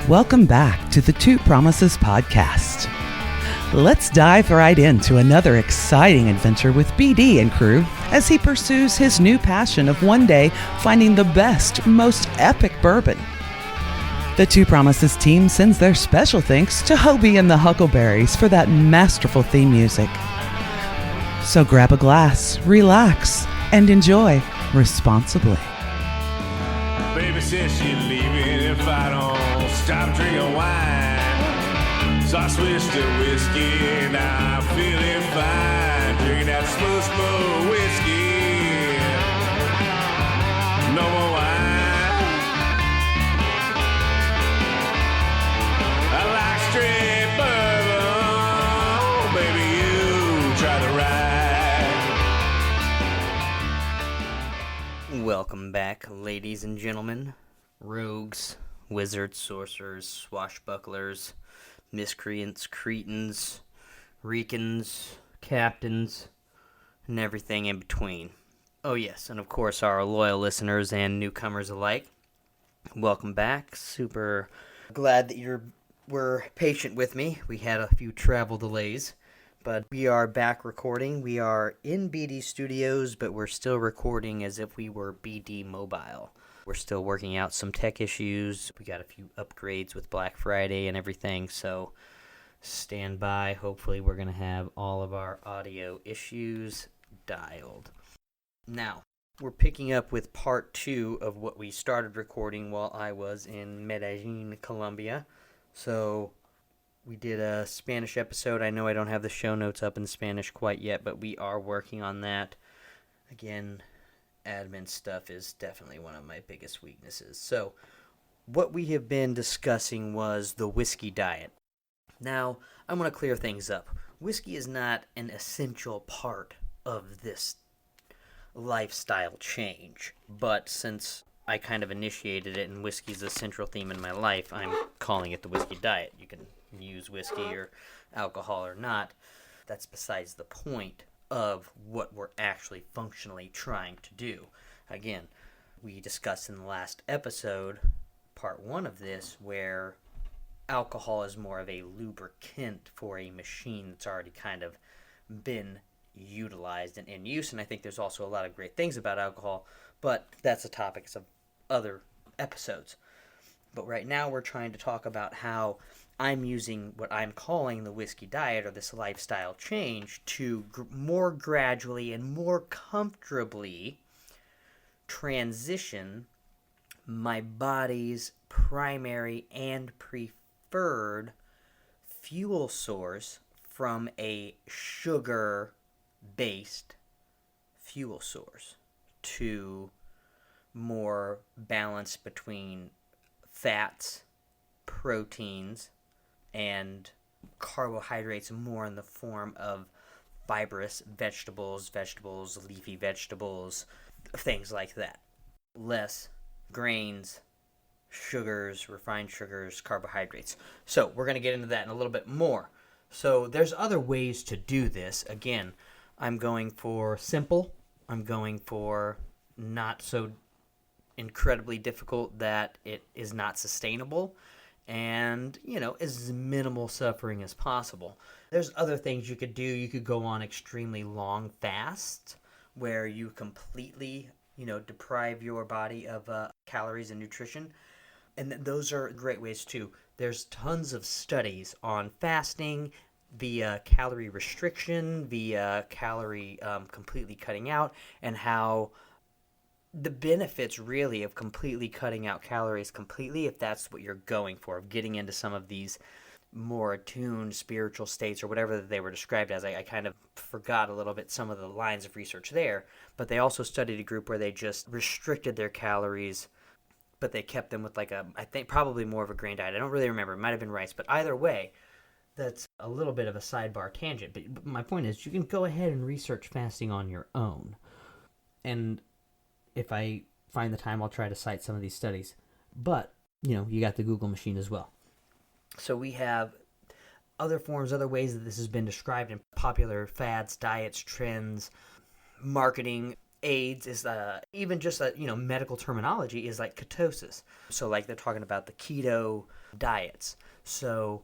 Welcome back to the Two Promises podcast. Let's dive right into another exciting adventure with BD and crew as he pursues his new passion of one day finding the best, most epic bourbon. The Two Promises team sends their special thanks to Hobie and the Huckleberries for that masterful theme music. So grab a glass, relax, and enjoy responsibly. Baby says she's leaving if I don't stop drinking wine. So I switched to whiskey, now I'm feeling fine. Drinking that smooth, smooth whiskey. No more wine. I like straight bourbon. Baby, you try the ride. Welcome back, ladies and gentlemen, rogues, wizards, sorcerers, swashbucklers, miscreants, cretins, recons, captains, and everything in between. Oh yes, and of course our loyal listeners and newcomers alike, welcome back. Super glad that you were patient with me. We had a few travel delays, but we are back recording. We are in BD Studios, but we're still recording as if we were BD Mobile. We're still working out some tech issues. We got a few upgrades with Black Friday and everything, so stand by. Hopefully we're going to have all of our audio issues dialed. Now, we're picking up with part 2 of what we started recording while I was in Medellin, Colombia. So we did a Spanish episode. I know I don't have the show notes up in Spanish quite yet, but we are working on that. Again, admin stuff is definitely one of my biggest weaknesses. So, what we have been discussing was the whiskey diet. Now, I want to clear things up. Whiskey is not an essential part of this lifestyle change, but since I kind of initiated it and whiskey is a central theme in my life, I'm calling it the whiskey diet. You can use whiskey or alcohol or not. That's besides the point of what we're actually functionally trying to do. Again, we discussed in the last episode, part 1 of this, where alcohol is more of a lubricant for a machine that's already kind of been utilized and in use, and I think there's also a lot of great things about alcohol, but that's the topics of other episodes. But right now we're trying to talk about how I'm using what I'm calling the whiskey diet, or this lifestyle change, to more gradually and more comfortably transition my body's primary and preferred fuel source from a sugar-based fuel source to more balance between fats, proteins, and carbohydrates, more in the form of fibrous vegetables, leafy vegetables, things like that. Less grains, sugars, refined sugars, carbohydrates. So we're going to get into that in a little bit more. So there's other ways to do this. Again, I'm going for simple. I'm going for not so incredibly difficult that it is not sustainable, and, as minimal suffering as possible. There's other things you could do. You could go on extremely long fasts where you completely, deprive your body of calories and nutrition. And those are great ways too. There's tons of studies on fasting via calorie restriction, via calorie completely cutting out, and how the benefits really of completely cutting out calories completely, if that's what you're going for, of getting into some of these more attuned spiritual states or whatever that they were described as. I kind of forgot a little bit some of the lines of research there, but they also studied a group where they just restricted their calories, but they kept them with I think probably more of a grain diet. I don't really remember. It might have been rice, but either way, that's a little bit of a sidebar tangent. But my point is, you can go ahead and research fasting on your own. And if I find the time, I'll try to cite some of these studies. But, you got the Google machine as well. So we have other forms, other ways that this has been described in popular fads, diets, trends, marketing. AIDS is even just medical terminology is like ketosis. So like they're talking about the keto diets. So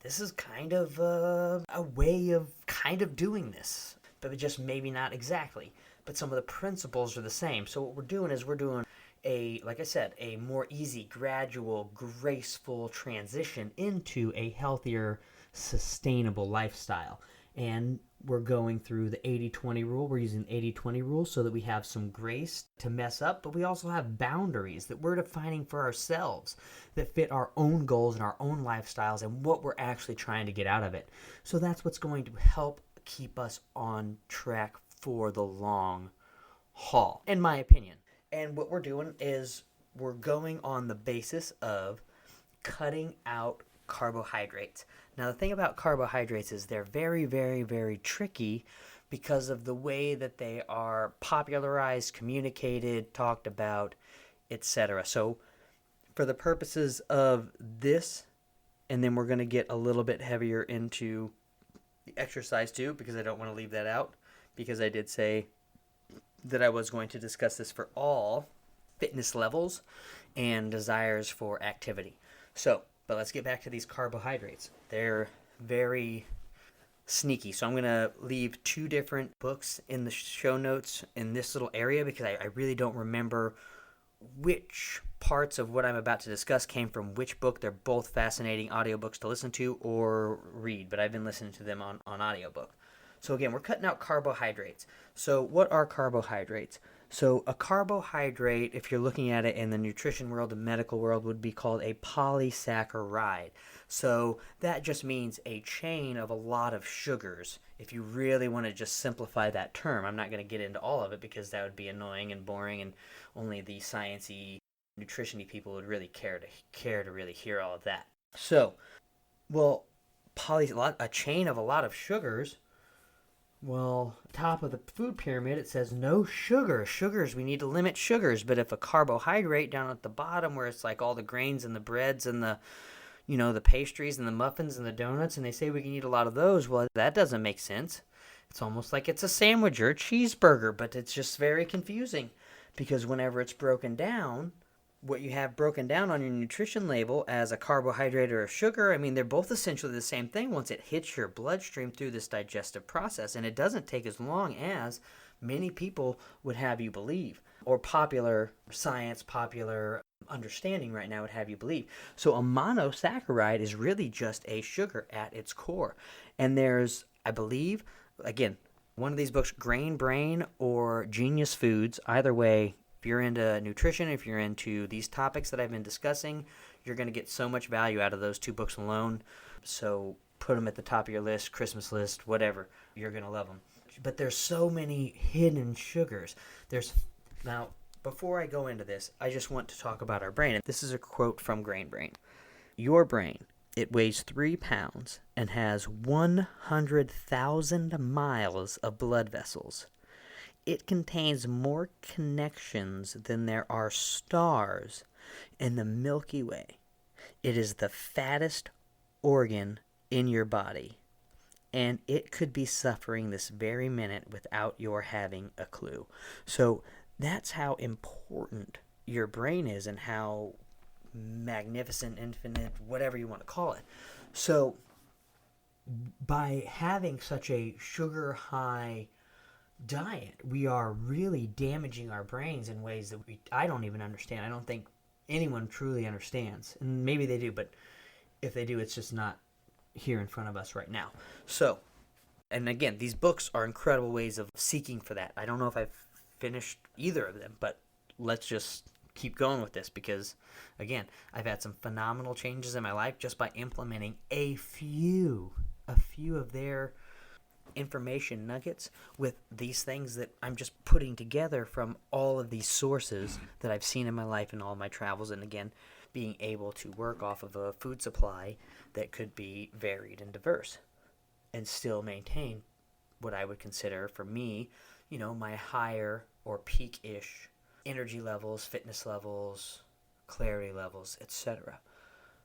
this is kind of a way of kind of doing this, but just maybe not exactly. But some of the principles are the same. So what we're doing is we're doing like I said, a more easy, gradual, graceful transition into a healthier, sustainable lifestyle. And we're going through the 80-20 rule. We're using the 80-20 rule so that we have some grace to mess up, but we also have boundaries that we're defining for ourselves that fit our own goals and our own lifestyles and what we're actually trying to get out of it. So that's what's going to help keep us on track for the long haul, in my opinion. And what we're doing is we're going on the basis of cutting out carbohydrates. Now, the thing about carbohydrates is they're very, very, very tricky because of the way that they are popularized, communicated, talked about, etc. So, for the purposes of this, and then we're going to get a little bit heavier into the exercise too, because I don't want to leave that out, because I did say that I was going to discuss this for all fitness levels and desires for activity. So, but let's get back to these carbohydrates. They're very sneaky. So I'm going to leave 2 different books in the show notes in this little area because I really don't remember which parts of what I'm about to discuss came from which book. They're both fascinating audiobooks to listen to or read, but I've been listening to them on audiobook. So again, we're cutting out carbohydrates. So what are carbohydrates? So a carbohydrate, if you're looking at it in the nutrition world, the medical world, would be called a polysaccharide. So that just means a chain of a lot of sugars. If you really want to just simplify that term, I'm not going to get into all of it because that would be annoying and boring, and only the sciencey, nutrition-y people would really care to really hear all of that. So, well, a chain of a lot of sugars. Well, top of the food pyramid, it says no sugar. Sugars, we need to limit sugars. But if a carbohydrate down at the bottom where it's like all the grains and the breads and the pastries and the muffins and the donuts, and they say we can eat a lot of those, well, that doesn't make sense. It's almost like it's a sandwich or a cheeseburger, but it's just very confusing because whenever it's broken down, what you have broken down on your nutrition label as a carbohydrate or a sugar, I mean, they're both essentially the same thing once it hits your bloodstream through this digestive process. And it doesn't take as long as many people would have you believe, or popular science, popular understanding right now would have you believe. So a monosaccharide is really just a sugar at its core. And there's, I believe, again, one of these books, Grain Brain or Genius Foods, either way, if you're into nutrition, if you're into these topics that I've been discussing, you're going to get so much value out of those 2 books alone. So put them at the top of your list, Christmas list, whatever. You're going to love them. But there's so many hidden sugars. Now, before I go into this, I just want to talk about our brain. This is a quote from Grain Brain. Your brain, it weighs 3 pounds and has 100,000 miles of blood vessels. It contains more connections than there are stars in the Milky Way. It is the fattest organ in your body, and it could be suffering this very minute without your having a clue. So that's how important your brain is and how magnificent, infinite, whatever you want to call it. So by having such a sugar-high diet, we are really damaging our brains in ways that I don't even understand. I don't think anyone truly understands. And maybe they do, but if they do, it's just not here in front of us right now. So, and again, these books are incredible ways of seeking for that. I don't know if I've finished either of them, but let's just keep going with this because, again, I've had some phenomenal changes in my life just by implementing a few of their information nuggets with these things that I'm just putting together from all of these sources that I've seen in my life and all my travels, and again, being able to work off of a food supply that could be varied and diverse and still maintain what I would consider, for me, my higher or peak-ish energy levels, fitness levels, clarity levels, etc.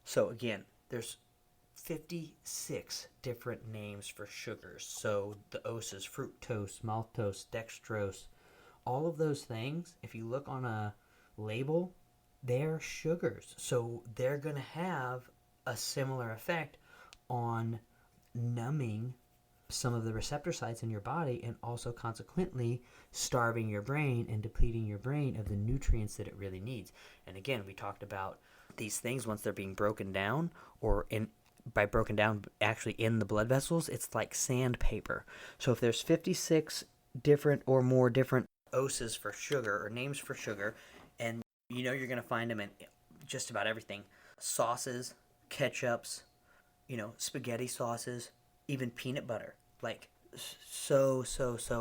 So again, there's 56 different names for sugars. So the O's is fructose, maltose, dextrose, All of those things, if you look on a label, they're sugars. So they're going to have a similar effect on numbing some of the receptor sites in your body, and also consequently starving your brain and depleting your brain of the nutrients that it really needs. And again, we talked about these things once they're being broken down, or by broken down actually in the blood vessels, it's like sandpaper. So if there's 56 different or more different oses for sugar, or names for sugar, and you're going to find them in just about everything: sauces, ketchups, spaghetti sauces, even peanut butter. Like, so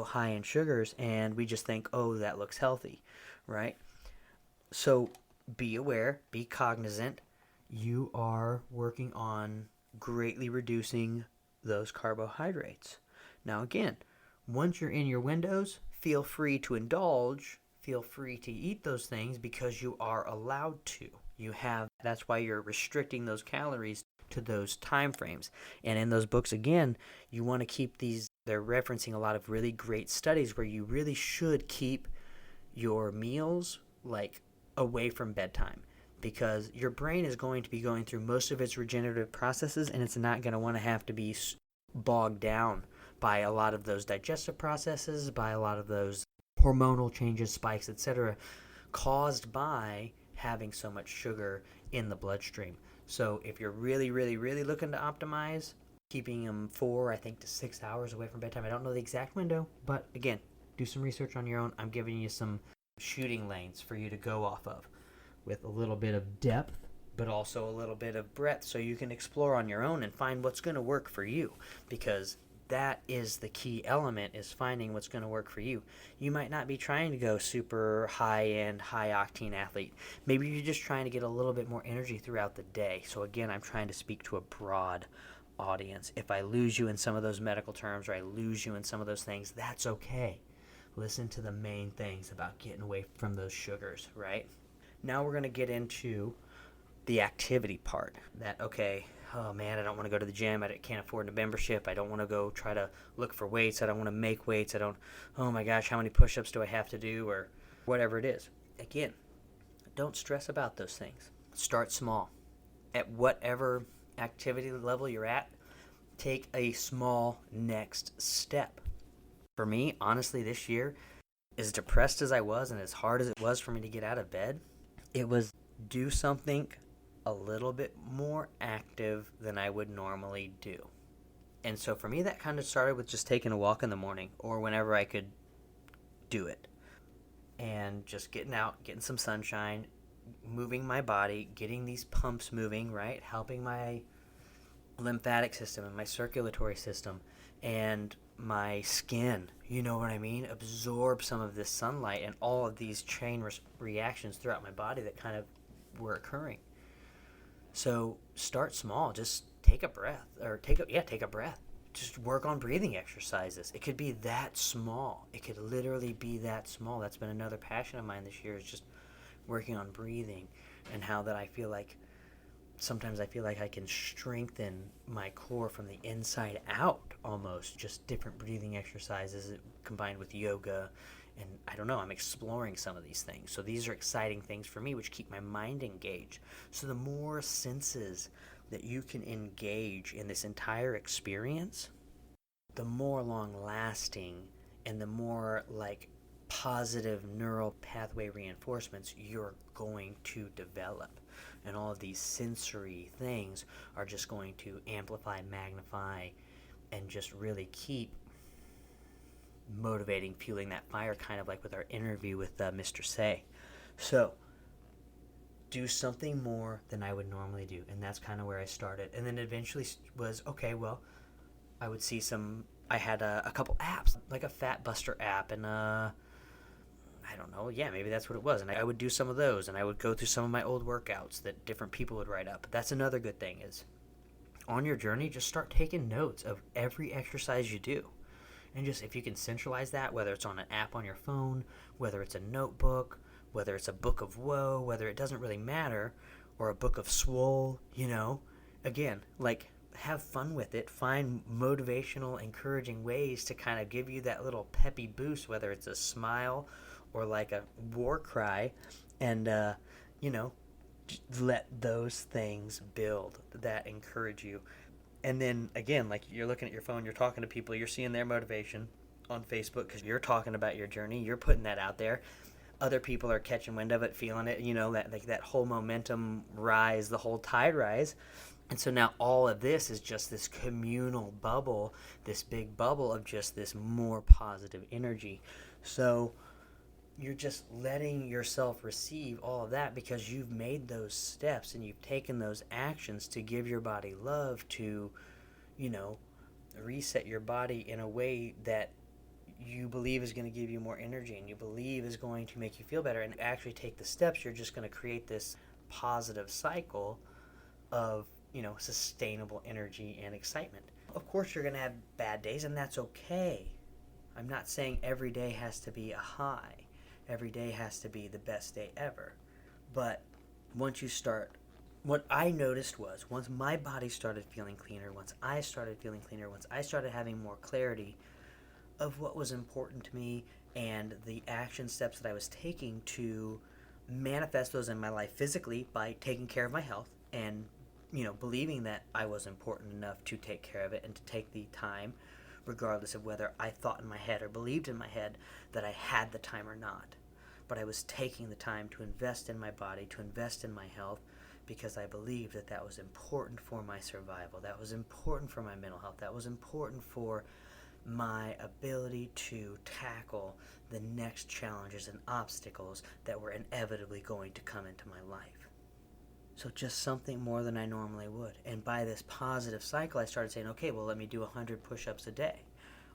high in sugars, and we just think, oh, that looks healthy, right? So be aware, be cognizant. You are working on greatly reducing those carbohydrates. Now again, once you're in your windows, feel free to indulge, feel free to eat those things, because you are allowed to. That's why you're restricting those calories to those time frames. And in those books, again, you want to keep they're referencing a lot of really great studies where you really should keep your meals like away from bedtime, because your brain is going to be going through most of its regenerative processes, and it's not going to want to have to be bogged down by a lot of those digestive processes, by a lot of those hormonal changes, spikes, etc., caused by having so much sugar in the bloodstream. So if you're really, really, really looking to optimize, keeping them 4, to 6 hours away from bedtime. I don't know the exact window, but again, do some research on your own. I'm giving you some shooting lanes for you to go off of, with a little bit of depth, but also a little bit of breadth, so you can explore on your own and find what's going to work for you, because that is the key element, is finding what's going to work for you. You might not be trying to go super high-end, high-octane athlete. Maybe you're just trying to get a little bit more energy throughout the day. So again, I'm trying to speak to a broad audience. If I lose you in some of those medical terms, or I lose you in some of those things, that's okay. Listen to the main things about getting away from those sugars, right? Now we're going to get into the activity part. Oh man, I don't want to go to the gym. I can't afford a membership. I don't want to go try to look for weights. I don't want to make weights. Oh my gosh, how many push-ups do I have to do, or whatever it is. Again, don't stress about those things. Start small. At whatever activity level you're at, take a small next step. For me, honestly, this year, as depressed as I was and as hard as it was for me to get out of bed, it was do something a little bit more active than I would normally do. And so for me, that kind of started with just taking a walk in the morning, or whenever I could do it, and just getting out, getting some sunshine, moving my body, getting these pumps moving, right? Helping my lymphatic system and my circulatory system and my skin, absorb some of this sunlight and all of these chain reactions throughout my body that kind of were occurring. So start small. Just take a breath, take a breath. Just work on breathing exercises. It could be that small. It could literally be that small. That's been another passion of mine this year, is just working on breathing, and how that sometimes I feel like I can strengthen my core from the inside out almost. Just different breathing exercises combined with yoga. And I don't know, I'm exploring some of these things. So these are exciting things for me, which keep my mind engaged. So the more senses that you can engage in this entire experience, the more long-lasting and the more positive neural pathway reinforcements you're going to develop. And all of these sensory things are just going to amplify, magnify, and just really keep motivating, fueling that fire, kind of like with our interview with Mr. Say. So do something more than I would normally do, and that's kind of where I started. And then eventually was, okay, well, I would see I had a couple apps, like a Fat Buster app, and I don't know, maybe that's what it was. And I would do some of those, and I would go through some of my old workouts that different people would write up. That's another good thing, is on your journey, just start taking notes of every exercise you do. And just, if you can centralize that, whether it's on an app on your phone, whether it's a notebook, whether it's a book of woe, whether it doesn't really matter, or a book of swole, again, have fun with it. Find motivational, encouraging ways to kind of give you that little peppy boost, whether it's a smile or like a war cry, and you know, let those things build that encourage you. And then again, like, you're looking at your phone, you're talking to people, you're seeing their motivation on Facebook because you're talking about your journey, you're putting that out there. Other people are catching wind of it, feeling it, that, like, that whole momentum rise, the whole tide rise. And so now all of this is just this communal bubble, this big bubble of just this more positive energy. So you're just letting yourself receive all of that because you've made those steps and you've taken those actions to give your body love, to, reset your body in a way that you believe is going to give you more energy and you believe is going to make you feel better, and actually take the steps. You're just going to create this positive cycle of, sustainable energy and excitement. Of course, you're going to have bad days, and that's okay. I'm not saying every day has to be a high. Every day has to be the best day ever. But once you start, what I noticed was, once my body started feeling cleaner, once I started feeling cleaner, once I started having more clarity of what was important to me and the action steps that I was taking to manifest those in my life physically by taking care of my health and, believing that I was important enough to take care of it and to take the time, regardless of whether I thought in my head or believed in my head that I had the time or not. But I was taking the time to invest in my body, to invest in my health, because I believed that that was important for my survival. That was important for my mental health. That was important for my ability to tackle the next challenges and obstacles that were inevitably going to come into my life. So just something more than I normally would. And by this positive cycle, I started saying, okay, well, let me do 100 push-ups a day.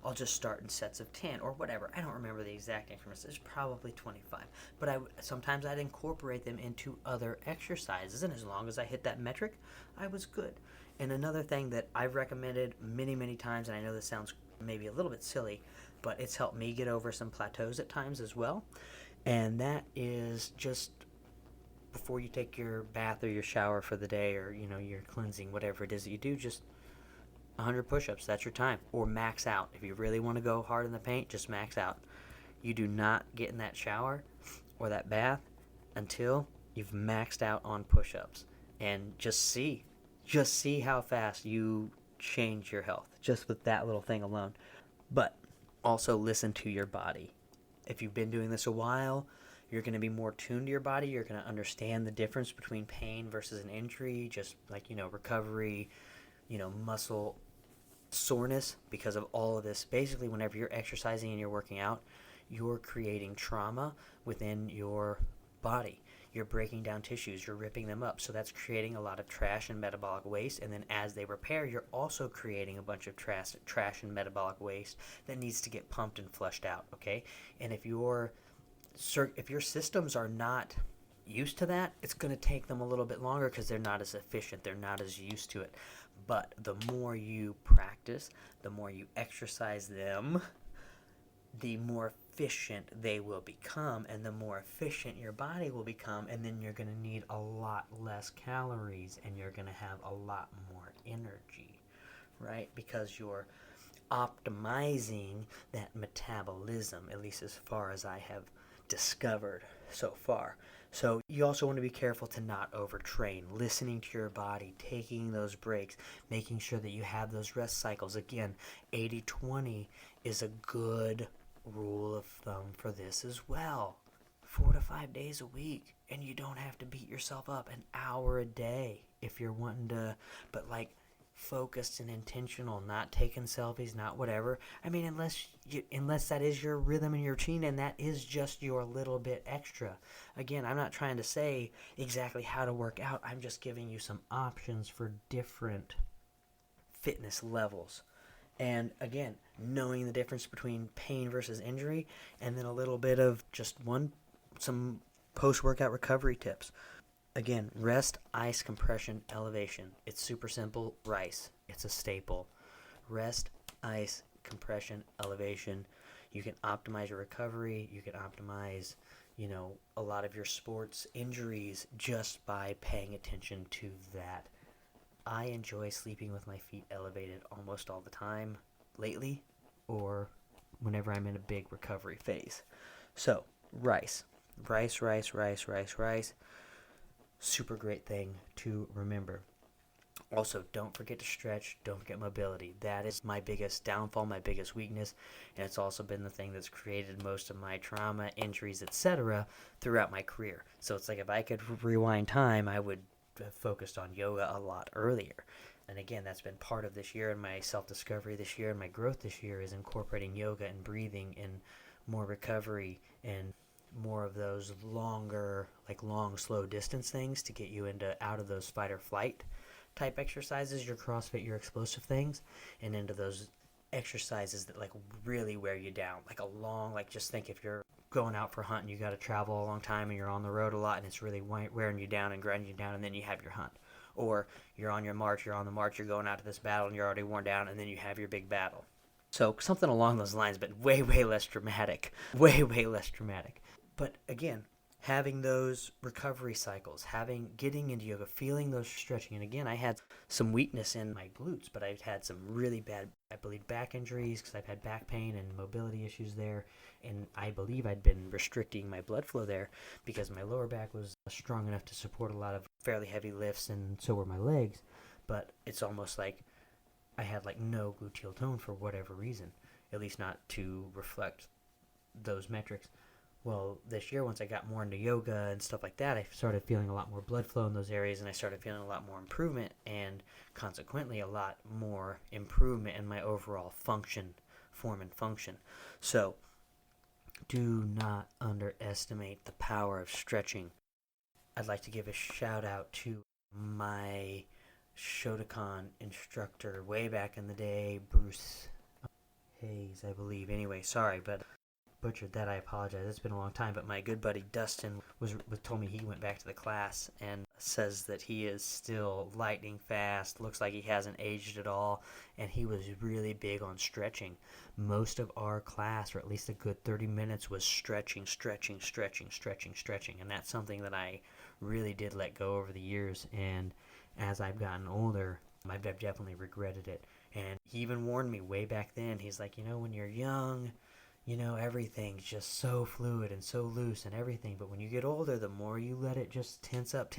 I'll just start in sets of 10 or whatever. I don't remember the exact increments. It's probably 25. But sometimes I'd incorporate them into other exercises. And as long as I hit that metric, I was good. And another thing that I've recommended many, many times, and I know this sounds maybe a little bit silly, but it's helped me get over some plateaus at times as well. And that is just before you take your bath or your shower for the day, or, your cleansing, whatever it is that you do, just 100 push-ups. That's your time. Or max out. If you really want to go hard in the paint, just max out. You do not get in that shower or that bath until you've maxed out on push-ups. And just see how fast you change your health just with that little thing alone. But also listen to your body. If you've been doing this a while, you're going to be more tuned to your body. You're going to understand the difference between pain versus an injury, just like, recovery, muscle soreness because of all of this. Basically, whenever you're exercising and you're working out, you're creating trauma within your body. You're breaking down tissues, you're ripping them up. So that's creating a lot of trash and metabolic waste. And then as they repair, you're also creating a bunch of trash and metabolic waste that needs to get pumped and flushed out, okay? And if your systems are not used to that, it's going to take them a little bit longer because they're not as efficient, they're not as used to it. But the more you practice, the more you exercise them, the more efficient they will become, and the more efficient your body will become, and then you're going to need a lot less calories and you're going to have a lot more energy, right? Because you're optimizing that metabolism, at least as far as I have discovered so far. So you also want to be careful to not overtrain, listening to your body, taking those breaks, making sure that you have those rest cycles. Again, 80-20 is a good rule of thumb for this as well. 4 to 5 days a week, and you don't have to beat yourself up an hour a day if you're wanting to, but focused and intentional, not taking selfies, not whatever. I mean, unless that is your rhythm and your routine, and that is just your little bit extra. Again, I'm not trying to say exactly how to work out. I'm just giving you some options for different fitness levels. And again, knowing the difference between pain versus injury, and then a little bit of just some post-workout recovery tips. Again, rest, ice, compression, elevation. It's super simple. RICE. It's a staple. Rest, ice, compression, elevation. You can optimize your recovery. You can optimize, a lot of your sports injuries just by paying attention to that. I enjoy sleeping with my feet elevated almost all the time lately, or whenever I'm in a big recovery phase. So, rice. Super great thing to remember. Also, don't forget to stretch, don't forget mobility. That is my biggest downfall, my biggest weakness, and it's also been the thing that's created most of my trauma, injuries, etc. throughout my career. So it's like if I could rewind time, I would have focused on yoga a lot earlier. And again, that's been part of this year and my self-discovery this year and my growth this year is incorporating yoga and breathing and more recovery and more of those longer, like long, slow distance things to get you into out of those fight or flight type exercises, your CrossFit, your explosive things, and into those exercises that like really wear you down. Like a long, like just think if you're going out for a hunt and you got to travel a long time and you're on the road a lot and it's really wearing you down and grinding you down, and then you have your hunt. Or you're on the march, you're going out to this battle and you're already worn down, and then you have your big battle. So something along those lines, but way less dramatic. Way less dramatic. But again, having those recovery cycles, getting into yoga, feeling those stretching. And again, I had some weakness in my glutes, but I've had some really bad, I believe, back injuries because I've had back pain and mobility issues there. And I believe I'd been restricting my blood flow there because my lower back was strong enough to support a lot of fairly heavy lifts, and so were my legs. But it's almost like I had like no gluteal tone for whatever reason, at least not to reflect those metrics. Well, this year, once I got more into yoga and stuff like that, I started feeling a lot more blood flow in those areas, and I started feeling a lot more improvement, and consequently a lot more improvement in my overall form and function. So, do not underestimate the power of stretching. I'd like to give a shout out to my Shotokan instructor way back in the day, Bruce Hayes, I believe. Anyway, sorry, but butchered that. I apologize. It's been a long time, but my good buddy Dustin was told me he went back to the class and says that he is still lightning fast, looks like he hasn't aged at all, and he was really big on stretching. Most of our class, or at least a good 30 minutes, was stretching, and that's something that I really did let go over the years, and as I've gotten older, I've definitely regretted it. And he even warned me way back then. He's like, when you're young, everything's just so fluid and so loose and everything. But when you get older, the more you let it just tense up,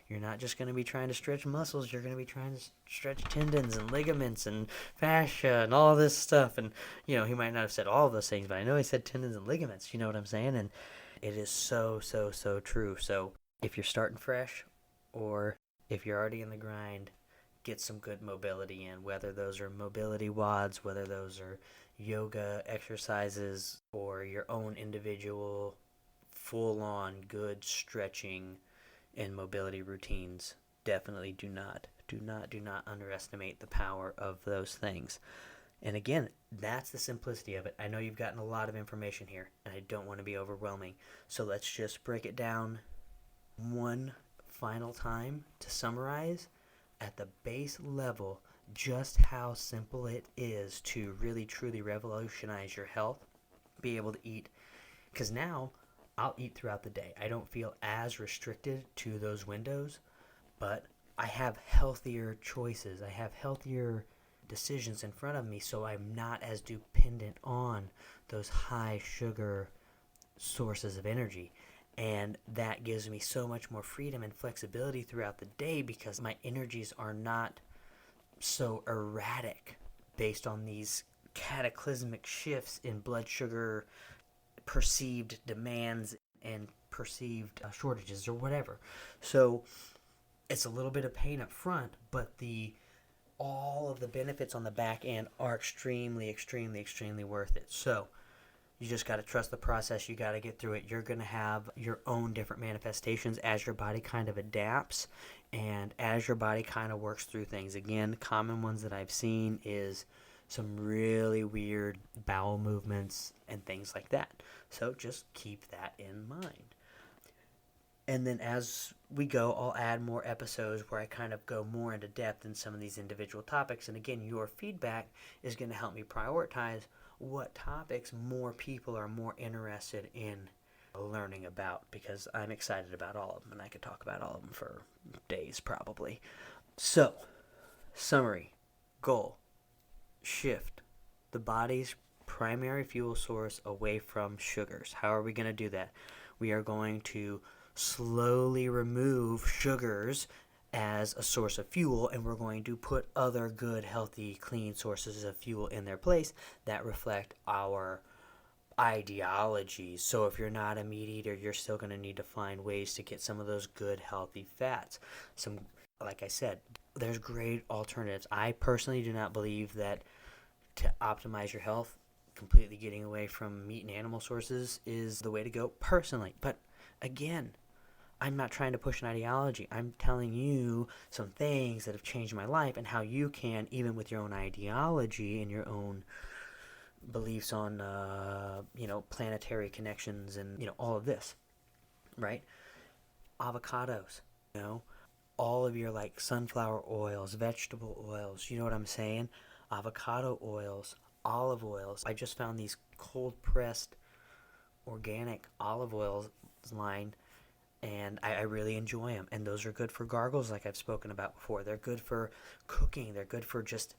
you're not just going to be trying to stretch muscles. You're going to be trying to stretch tendons and ligaments and fascia and all this stuff. And, he might not have said all of those things, but I know he said tendons and ligaments. You know what I'm saying? And it is so true. So if you're starting fresh or if you're already in the grind, get some good mobility in, whether those are mobility WODs, whether those are yoga exercises, or your own individual full-on good stretching and mobility routines. Definitely do not underestimate the power of those things. And again, that's the simplicity of it. I know you've gotten a lot of information here, and I don't want to be overwhelming. So let's just break it down one final time to summarize at the base level just how simple it is to really truly revolutionize your health, be able to eat, because now I'll eat throughout the day. I don't feel as restricted to those windows, but I have healthier choices. I have healthier decisions in front of me, so I'm not as dependent on those high sugar sources of energy. And that gives me so much more freedom and flexibility throughout the day because my energies are not so erratic based on these cataclysmic shifts in blood sugar perceived demands and perceived shortages or whatever. So it's a little bit of pain up front, but all of the benefits on the back end are extremely worth it. So you just got to trust the process. You got to get through it. You're going to have your own different manifestations as your body kind of adapts and as your body kind of works through things. Again, common ones that I've seen is some really weird bowel movements and things like that. So just keep that in mind. And then as we go, I'll add more episodes where I kind of go more into depth in some of these individual topics. And again, your feedback is going to help me prioritize what topics more people are more interested in learning about, because I'm excited about all of them and I could talk about all of them for days probably. So, summary, goal, shift the body's primary fuel source away from sugars. How are we going to do that? We are going to slowly remove sugars as a source of fuel, and we're going to put other good, healthy, clean sources of fuel in their place that reflect our ideologies. So if you're not a meat eater, you're still going to need to find ways to get some of those good, healthy fats. Like I said, there's great alternatives. I personally do not believe that to optimize your health, completely getting away from meat and animal sources is the way to go personally. But again, I'm not trying to push an ideology. I'm telling you some things that have changed my life and how you can, even with your own ideology and your own beliefs on, planetary connections and, all of this, right? Avocados, all of your like sunflower oils, vegetable oils, you know what I'm saying? Avocado oils, olive oils. I just found these cold-pressed organic olive oils line, and I really enjoy them. And those are good for gargles, like I've spoken about before. They're good for cooking. They're good for just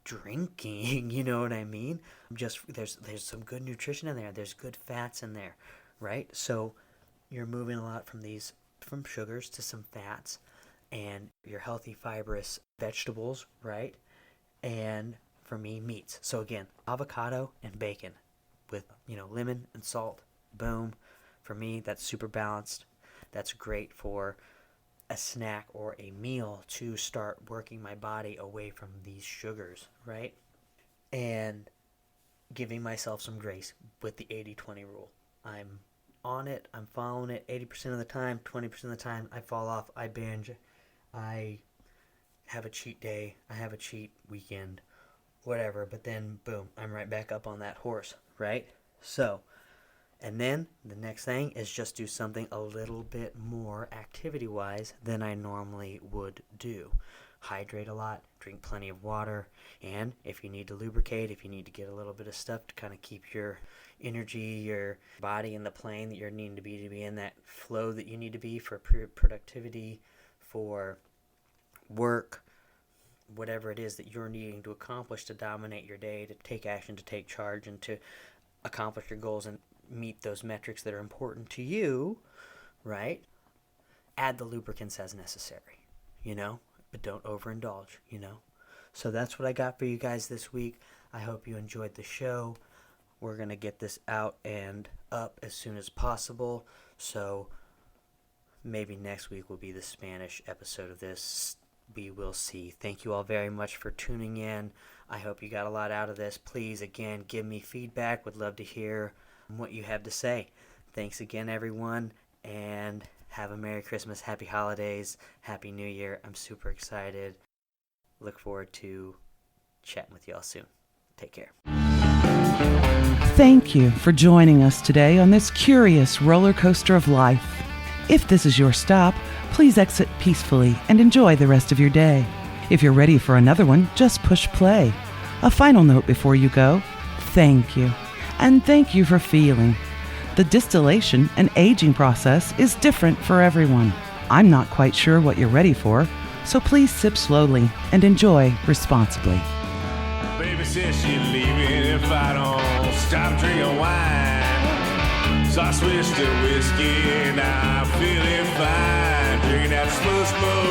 drinking, you know what I mean? There's some good nutrition in there. There's good fats in there, right? So you're moving a lot from sugars to some fats and your healthy fibrous vegetables, right? And for me, meats. So again, avocado and bacon with, lemon and salt. Boom. For me, that's super balanced. That's great for a snack or a meal to start working my body away from these sugars, right? And giving myself some grace with the 80-20 rule. I'm on it. I'm following it 80% of the time. 20% of the time, I fall off. I binge. I have a cheat day, I have a cheat weekend, whatever, but then boom, I'm right back up on that horse, right? So, and then the next thing is just do something a little bit more activity-wise than I normally would do. Hydrate a lot, drink plenty of water, and if you need to lubricate, if you need to get a little bit of stuff to kind of keep your energy, your body in the plane that you're needing to be in that flow that you need to be for productivity, for work, whatever it is that you're needing to accomplish to dominate your day, to take action, to take charge, and to accomplish your goals and meet those metrics that are important to you, right? Add the lubricants as necessary, but don't overindulge, So that's what I got for you guys this week. I hope you enjoyed the show. We're going to get this out and up as soon as possible, so maybe next week will be the Spanish episode of this. We will see. Thank you all very much for tuning in. I hope you got a lot out of this. Please, again, give me feedback. Would love to hear what you have to say. Thanks again, everyone, and have a Merry Christmas, Happy Holidays, Happy New Year. I'm super excited. Look forward to chatting with you all soon. Take care. Thank you for joining us today on this curious roller coaster of life. If this is your stop, please exit peacefully and enjoy the rest of your day. If you're ready for another one, just push play. A final note before you go: thank you. And thank you for feeling. The distillation and aging process is different for everyone. I'm not quite sure what you're ready for, so please sip slowly and enjoy responsibly. Baby says she's leaving if I don't stop drinking wine. So I switched to whiskey and I'm feeling fine. Drinking that smooth, smooth